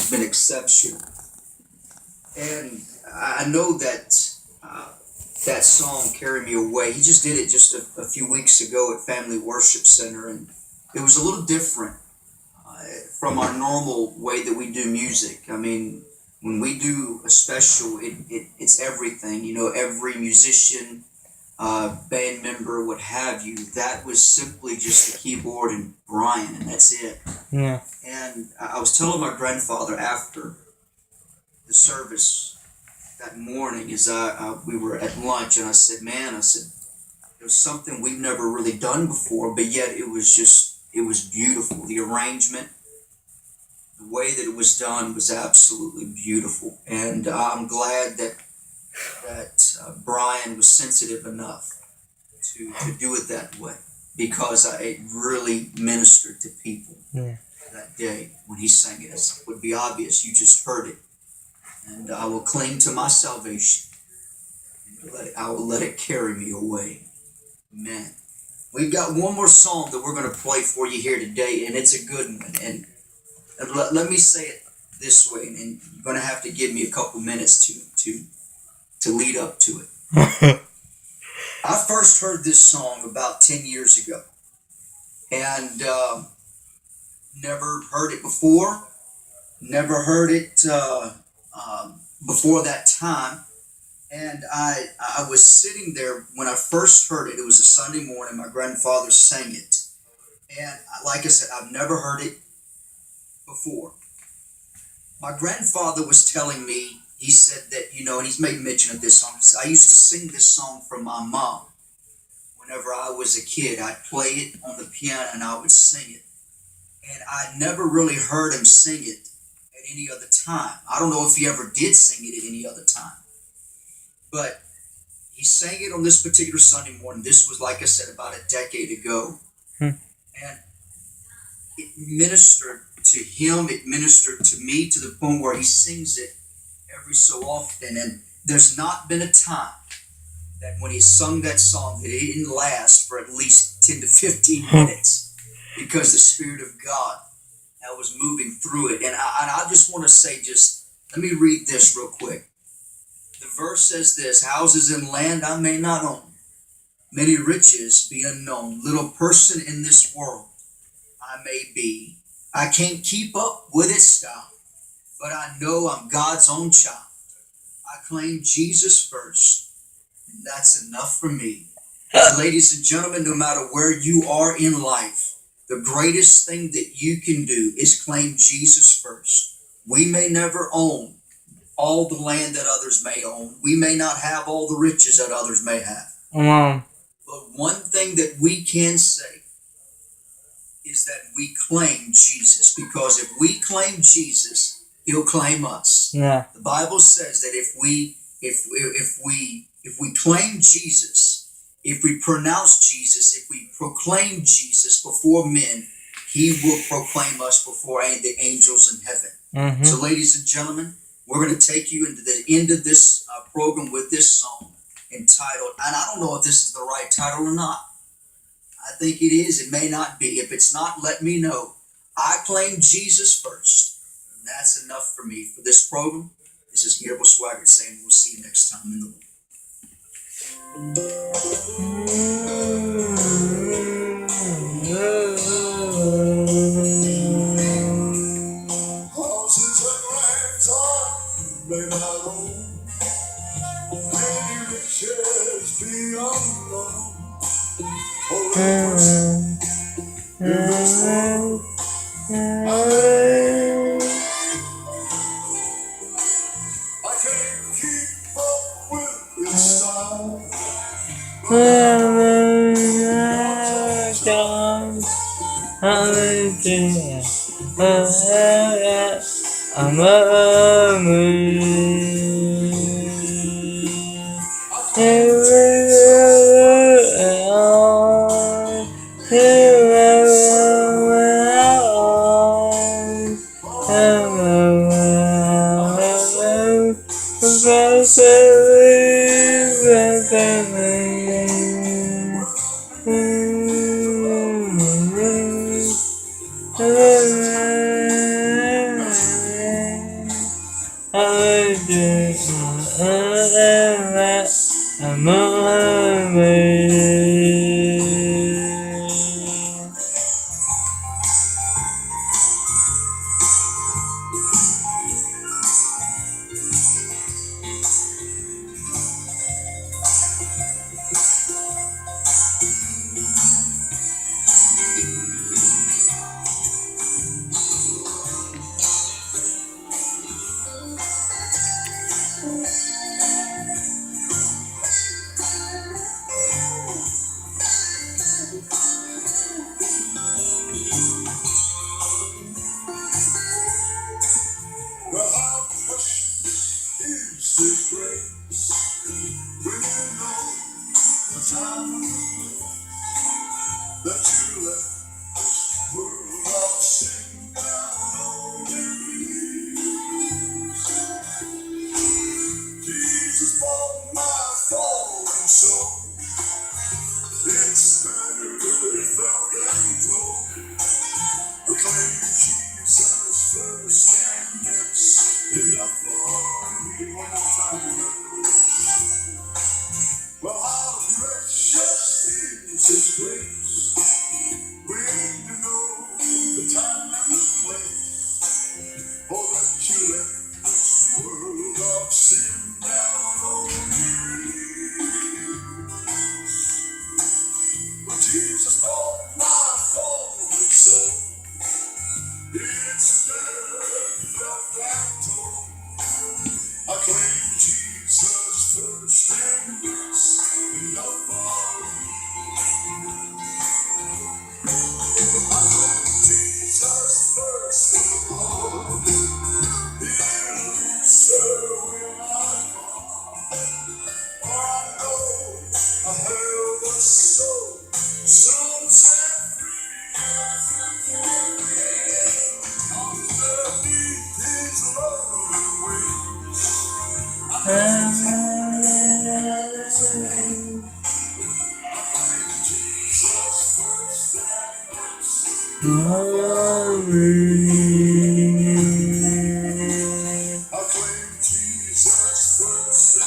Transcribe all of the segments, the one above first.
has been exceptional. And I know that that song, Carry Me Away, he just did it just a few weeks ago at Family Worship Center. And it was a little different from our normal way that we do music. I mean, when we do a special, it's everything. You know, every musician, band member, what have you. That was simply just the keyboard and Brian, and that's it. Yeah. And I was telling my grandfather after the service that morning, as we were at lunch, and I said, "Man," I said, "it was something we've never really done before, but yet it was beautiful. The arrangement, the way that it was done was absolutely beautiful, and I'm glad that Brian was sensitive enough to do it that way, because it really ministered to people that day when he sang it. As would be obvious, you just heard it, and I will cling to my salvation, and I will let it carry me away." Amen. We've got one more song that we're going to play for you here today, and it's a good one. And let me say it this way, and you're going to have to give me a couple minutes to lead up to it. I first heard this song about 10 years ago, and never heard it before, never heard it before that time. And I was sitting there when I first heard it. It was a Sunday morning. My grandfather sang it. And like I said, I've never heard it before. My grandfather was telling me, he said that, and he's made mention of this song. I used to sing this song from my mom. Whenever I was a kid, I'd play it on the piano and I would sing it. And I never really heard him sing it at any other time. I don't know if he ever did sing it at any other time. But he sang it on this particular Sunday morning. This was, like I said, about a decade ago. And it ministered to him. It ministered to me to the point where he sings it every so often. And there's not been a time that when he sung that song that it didn't last for at least 10 to 15 minutes, because the Spirit of God was moving through it. And I just want to say, let me read this real quick. The verse says this: "Houses and land I may not own, many riches be unknown. Little person in this world I may be. I can't keep up with its style, but I know I'm God's own child. I claim Jesus first, and that's enough for me." Ladies and gentlemen, no matter where you are in life, the greatest thing that you can do is claim Jesus first. We may never own all the land that others may own. We may not have all the riches that others may have. But one thing that we can say is that we claim Jesus, because if we claim Jesus, he'll claim us. Yeah. The Bible says that if we claim Jesus, if we pronounce Jesus, if we proclaim Jesus before men, he will proclaim us before the angels in heaven. So, ladies and gentlemen, we're going to take you into the end of this program with this song entitled, and I don't know if this is the right title or not. I think it is. It may not be. If it's not, let me know. I claim Jesus first, and that's enough for me for this program. This is Gabriel Swaggart saying we'll see you next time in the Lord. May not own, many riches be unknown. Oh, person in this world, I can't keep up with its style. Well, how precious is His grace when you know the time that you left this world of sin down on your knees. Jesus bought my fallen soul. It's better felt than told. Proclaim Jesus first, and it's enough for me. One more time. Well, how precious is His grace when you know the time and the place. Oh, that you left this world of sin down on your knees. Well, Jesus bought my fallen soul. It's better felt than told. I claim Jesus first, and it's enough for me. I claim Jesus first of all. He'll answer when I call. For I know I held a soul, some set free. Underneath His loving wings, I claim Jesus first, and it's I claim Jesus first, and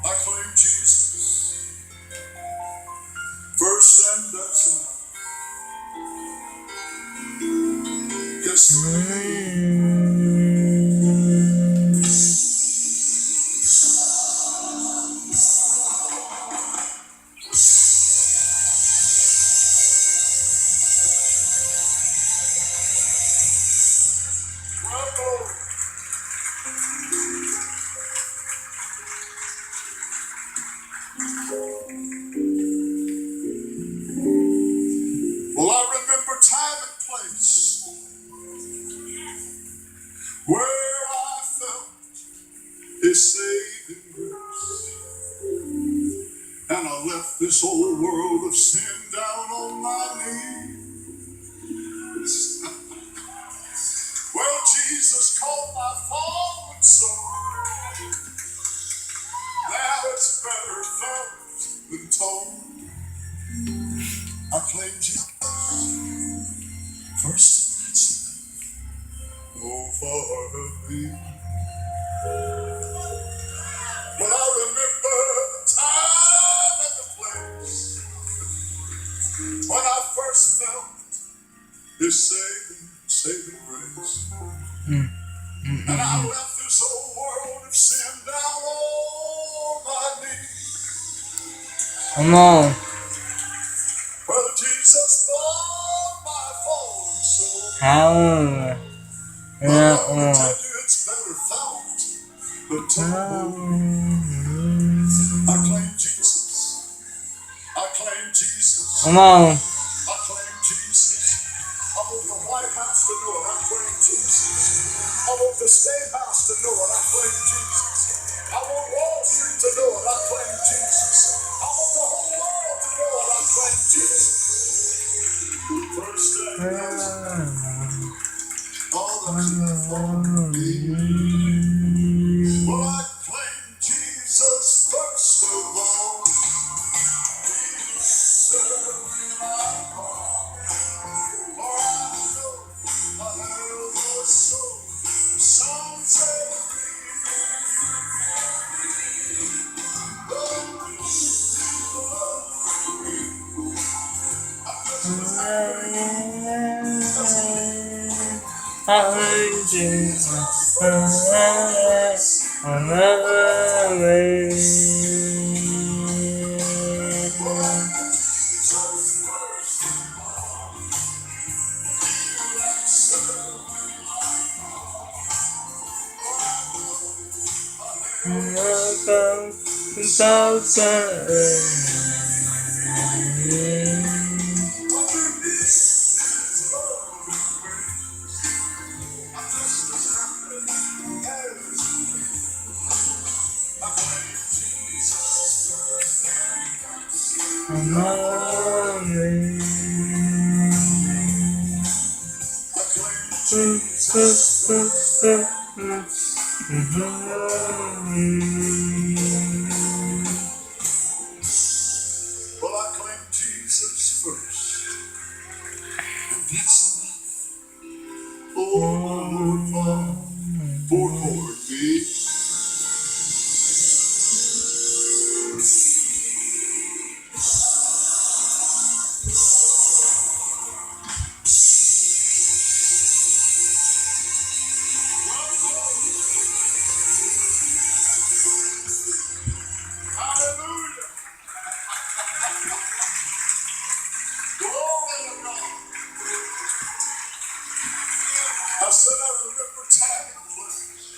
I claim Jesus first, and that's enough. Yes, well, I remember time and place where I felt His saving grace, and I left this old world of sin down on my knees. Well, Jesus called my fallen soul. Now it's better felt than told. I claim Jesus first, and that's enough for me. But I remember the time and the place when I first felt His saving grace. And I left this old world of sin down on my knees. Come on. Well, Jesus bought my fallen soul. Hallelujah. But let me tell you, it's better felt than told. I claim Jesus. I claim Jesus. Come on. I claim Jesus. I want the White House to know it. I claim Jesus. I want the State House to know it. I claim Jesus. I want Wall Street to know it. I claim Jesus. I want the whole world to know it. I claim Jesus. First and last, all that's left for me. Well, I claim Jesus first of all. He's serving my call. Well, I claim Jesus first. And that's enough. Oh, Lord, for me. Hallelujah. Glory to God. I said I remember time and place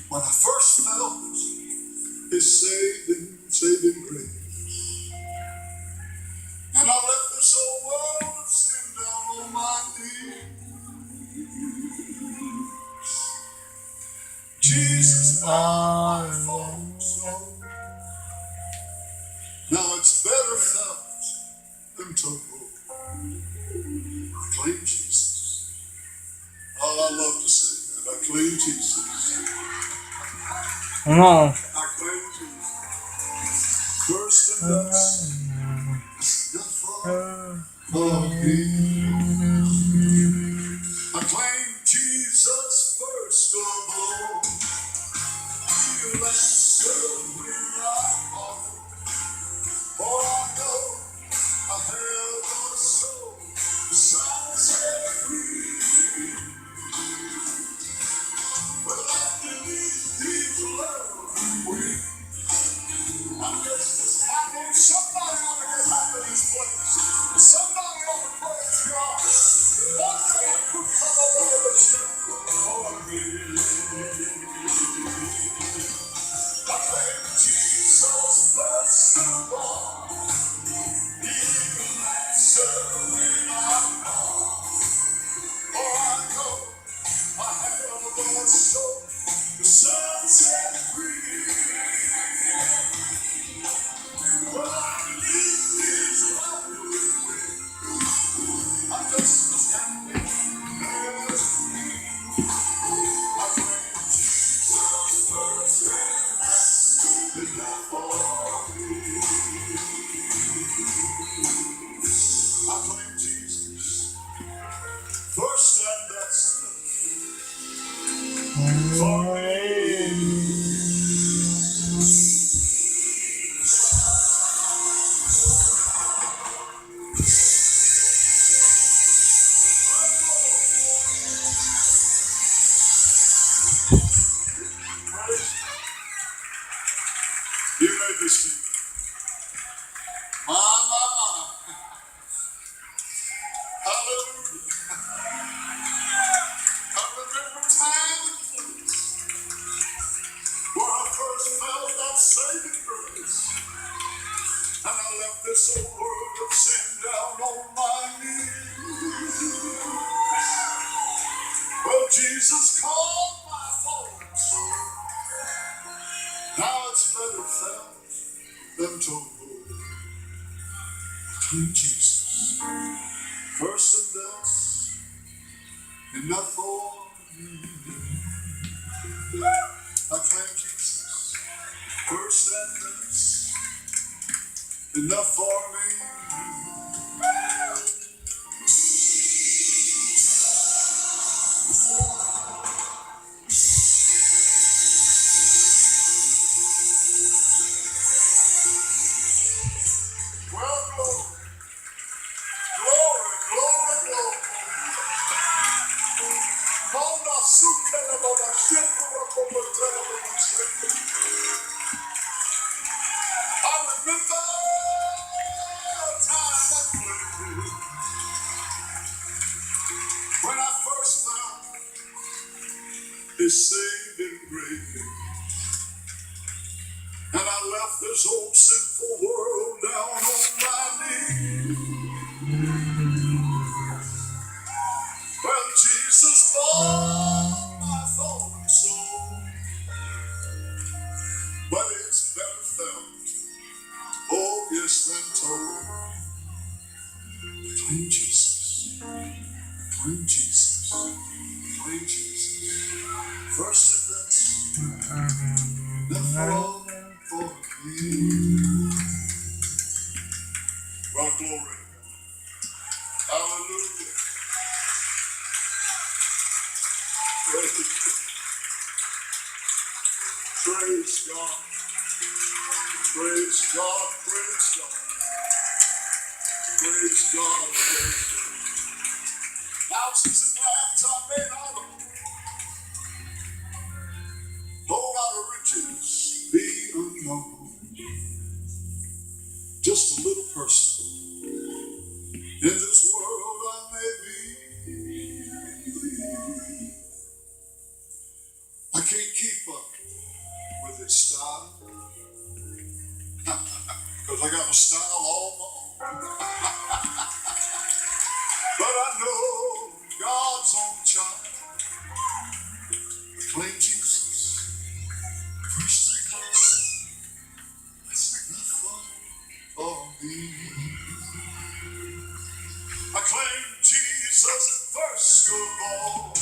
when I first felt His saving grace. And I left this old world of sin down on my knees. Jesus, my fault. Now it's better felt than told. I claim Jesus. Oh, I love to say that. I claim Jesus. Come on. I claim Jesus. First and last, the of me. I claim Jesus first of all. You answer when I call. For I know I have a soul. The sun set free. Well, I believe His love will. I'm just happy. Somebody ought to get happy in this place. Somebody ought to praise God. One day I could come over the ship for me. I thank Jesus first of all. He will answer when I call. For I know I have a soul. The sun set free. Well, I believe His love will win. I'm just as happy as me. I claim Jesus first and that's enough for me. I claim Jesus first and that's enough for me. You may be seated. My. Hallelujah. I remember time when I first felt that saving grace. And I left this old world of sin down on my knees. Well, Jesus called my fault. Now it's better felt than told. Clean Jesus. First and last, enough for me. I claim Jesus. First and last, enough for me. His saving grace. And I left this old sinful world down on my knees. Well, Jesus bought my fallen soul, but it's better felt, oh yes, than told. Plain Jesus, plain Jesus, plain Jesus. First and best, the fall for me. Well, glory, hallelujah. Praise God, praise God, praise God, praise God, praise God. Houses and lands are made out of whole lot of riches, be unknown. Just a little person in this world I may be. I can't keep up with this style, because I got a style all my own. But I know God's on time. Plain Jesus, Christian God, that's enough for me. I claim Jesus first of all.